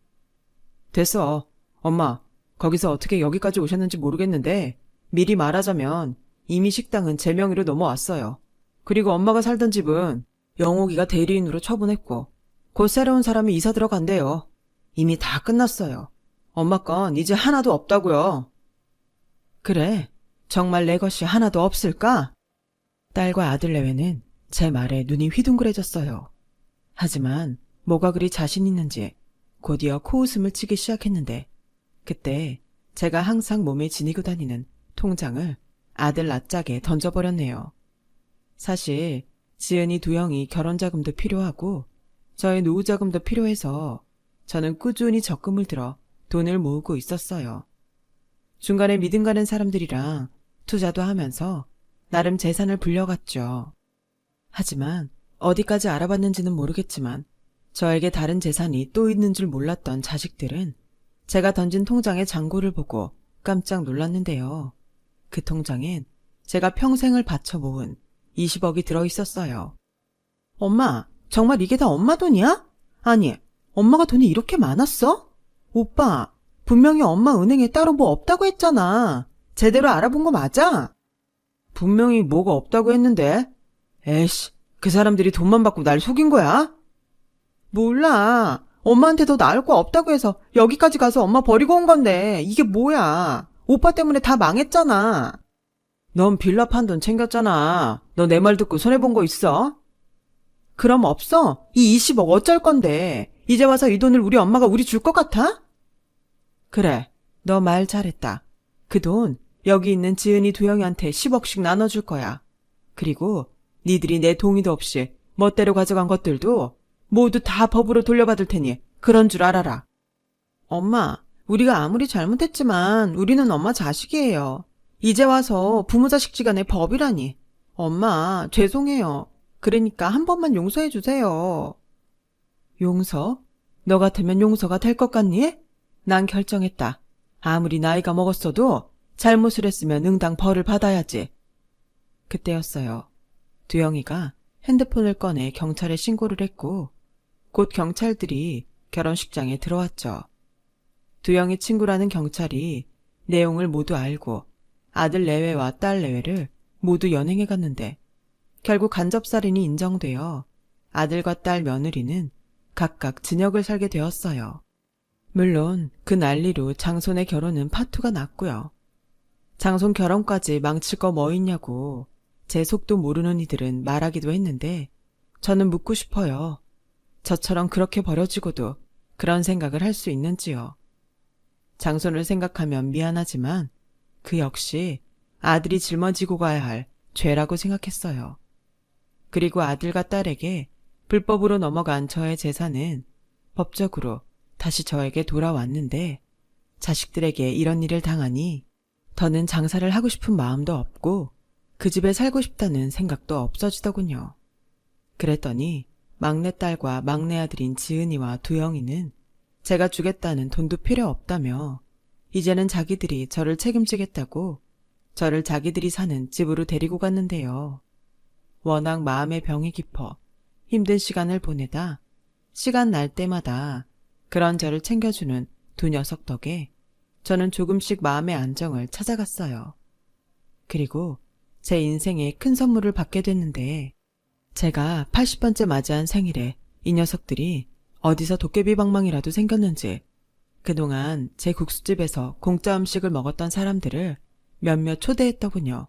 됐어. 엄마, 거기서 어떻게 여기까지 오셨는지 모르겠는데 미리 말하자면 이미 식당은 제 명의로 넘어왔어요. 그리고 엄마가 살던 집은 영옥이가 대리인으로 처분했고 곧 새로운 사람이 이사 들어간대요. 이미 다 끝났어요. 엄마 건 이제 하나도 없다고요. 그래, 정말 내 것이 하나도 없을까? 딸과 아들 내외는 제 말에 눈이 휘둥그레졌어요. 하지만 뭐가 그리 자신 있는지 곧이어 코웃음을 치기 시작했는데, 그때 제가 항상 몸에 지니고 다니는 통장을 아들 낯짝에 던져버렸네요. 사실 지은이 두영이 결혼자금도 필요하고 저의 노후자금도 필요해서 저는 꾸준히 적금을 들어 돈을 모으고 있었어요. 중간에 믿음 가는 사람들이랑 투자도 하면서 나름 재산을 불려갔죠. 하지만 어디까지 알아봤는지는 모르겠지만 저에게 다른 재산이 또 있는 줄 몰랐던 자식들은 제가 던진 통장의 잔고를 보고 깜짝 놀랐는데요. 그 통장엔 제가 평생을 바쳐 모은 20억이 들어있었어요. 엄마, 정말 이게 다 엄마 돈이야? 아니, 엄마가 돈이 이렇게 많았어? 오빠, 분명히 엄마 은행에 따로 뭐 없다고 했잖아. 제대로 알아본 거 맞아? 분명히 뭐가 없다고 했는데. 에이씨, 그 사람들이 돈만 받고 날 속인 거야? 몰라. 엄마한테 더 나을 거 없다고 해서 여기까지 가서 엄마 버리고 온 건데 이게 뭐야. 오빠 때문에 다 망했잖아. 넌 빌라 판 돈 챙겼잖아. 너 내 말 듣고 손해본 거 있어? 그럼 없어. 이 20억 어쩔 건데. 이제 와서 이 돈을 우리 엄마가 우리 줄 것 같아? 그래, 너 말 잘했다. 그 돈 여기 있는 지은이 두영이한테 10억씩 나눠줄 거야. 그리고 니들이 내 동의도 없이 멋대로 가져간 것들도 모두 다 법으로 돌려받을 테니 그런 줄 알아라. 엄마, 우리가 아무리 잘못했지만 우리는 엄마 자식이에요. 이제 와서 부모 자식 지간의 법이라니. 엄마, 죄송해요. 그러니까 한 번만 용서해 주세요. 용서? 너 같으면 용서가 될 것 같니? 난 결정했다. 아무리 나이가 먹었어도 잘못을 했으면 응당 벌을 받아야지. 그때였어요. 두영이가 핸드폰을 꺼내 경찰에 신고를 했고 곧 경찰들이 결혼식장에 들어왔죠. 두영이 친구라는 경찰이 내용을 모두 알고 아들 내외와 딸 내외를 모두 연행해 갔는데 결국 간접살인이 인정되어 아들과 딸 며느리는 각각 징역을 살게 되었어요. 물론 그 난리로 장손의 결혼은 파투가 났고요. 장손 결혼까지 망칠 거 뭐 있냐고 제 속도 모르는 이들은 말하기도 했는데 저는 묻고 싶어요. 저처럼 그렇게 버려지고도 그런 생각을 할 수 있는지요. 장손을 생각하면 미안하지만 그 역시 아들이 짊어지고 가야 할 죄라고 생각했어요. 그리고 아들과 딸에게 불법으로 넘어간 저의 재산은 법적으로 다시 저에게 돌아왔는데 자식들에게 이런 일을 당하니 더는 장사를 하고 싶은 마음도 없고 그 집에 살고 싶다는 생각도 없어지더군요. 그랬더니 막내딸과 막내아들인 지은이와 두영이는 제가 주겠다는 돈도 필요 없다며 이제는 자기들이 저를 책임지겠다고 저를 자기들이 사는 집으로 데리고 갔는데요. 워낙 마음의 병이 깊어 힘든 시간을 보내다 시간 날 때마다 그런 저를 챙겨주는 두 녀석 덕에 저는 조금씩 마음의 안정을 찾아갔어요. 그리고 제 인생에 큰 선물을 받게 됐는데 제가 80번째 맞이한 생일에 이 녀석들이 어디서 도깨비 방망이라도 생겼는지 그동안 제 국수집에서 공짜 음식을 먹었던 사람들을 몇몇 초대했더군요.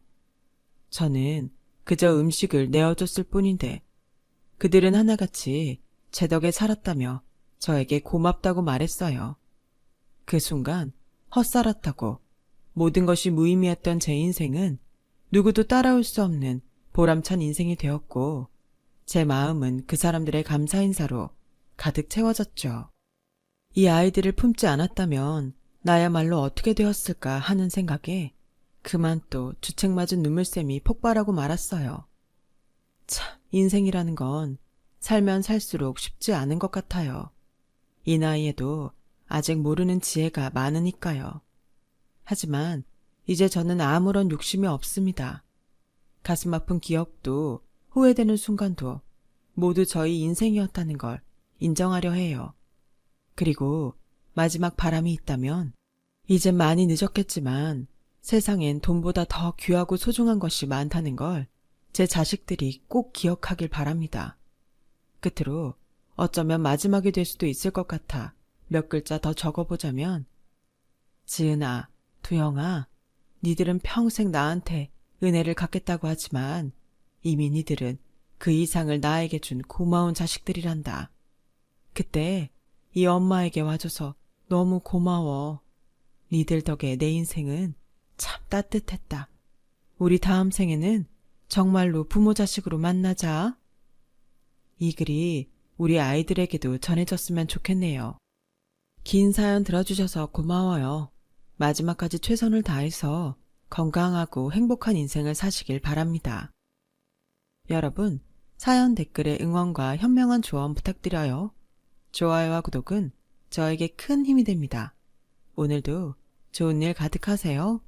저는 그저 음식을 내어줬을 뿐인데 그들은 하나같이 제 덕에 살았다며 저에게 고맙다고 말했어요. 그 순간 헛살았다고 모든 것이 무의미했던 제 인생은 누구도 따라올 수 없는 보람찬 인생이 되었고 제 마음은 그 사람들의 감사 인사로 가득 채워졌죠. 이 아이들을 품지 않았다면 나야말로 어떻게 되었을까 하는 생각에 그만 또 주책맞은 눈물샘이 폭발하고 말았어요. 참, 인생이라는 건 살면 살수록 쉽지 않은 것 같아요. 이 나이에도 아직 모르는 지혜가 많으니까요. 하지만 이제 저는 아무런 욕심이 없습니다. 가슴 아픈 기억도 후회되는 순간도 모두 저희 인생이었다는 걸 인정하려 해요. 그리고 마지막 바람이 있다면 이젠 많이 늦었겠지만 세상엔 돈보다 더 귀하고 소중한 것이 많다는 걸 제 자식들이 꼭 기억하길 바랍니다. 끝으로 어쩌면 마지막이 될 수도 있을 것 같아 몇 글자 더 적어보자면 지은아, 두영아, 니들은 평생 나한테 은혜를 갚겠다고 하지만 이미 니들은 그 이상을 나에게 준 고마운 자식들이란다. 그때 이 엄마에게 와줘서 너무 고마워. 니들 덕에 내 인생은 참 따뜻했다. 우리 다음 생에는 정말로 부모 자식으로 만나자. 이 글이 우리 아이들에게도 전해졌으면 좋겠네요. 긴 사연 들어주셔서 고마워요. 마지막까지 최선을 다해서 건강하고 행복한 인생을 사시길 바랍니다. 여러분, 사연 댓글에 응원과 현명한 조언 부탁드려요. 좋아요와 구독은 저에게 큰 힘이 됩니다. 오늘도 좋은 일 가득하세요.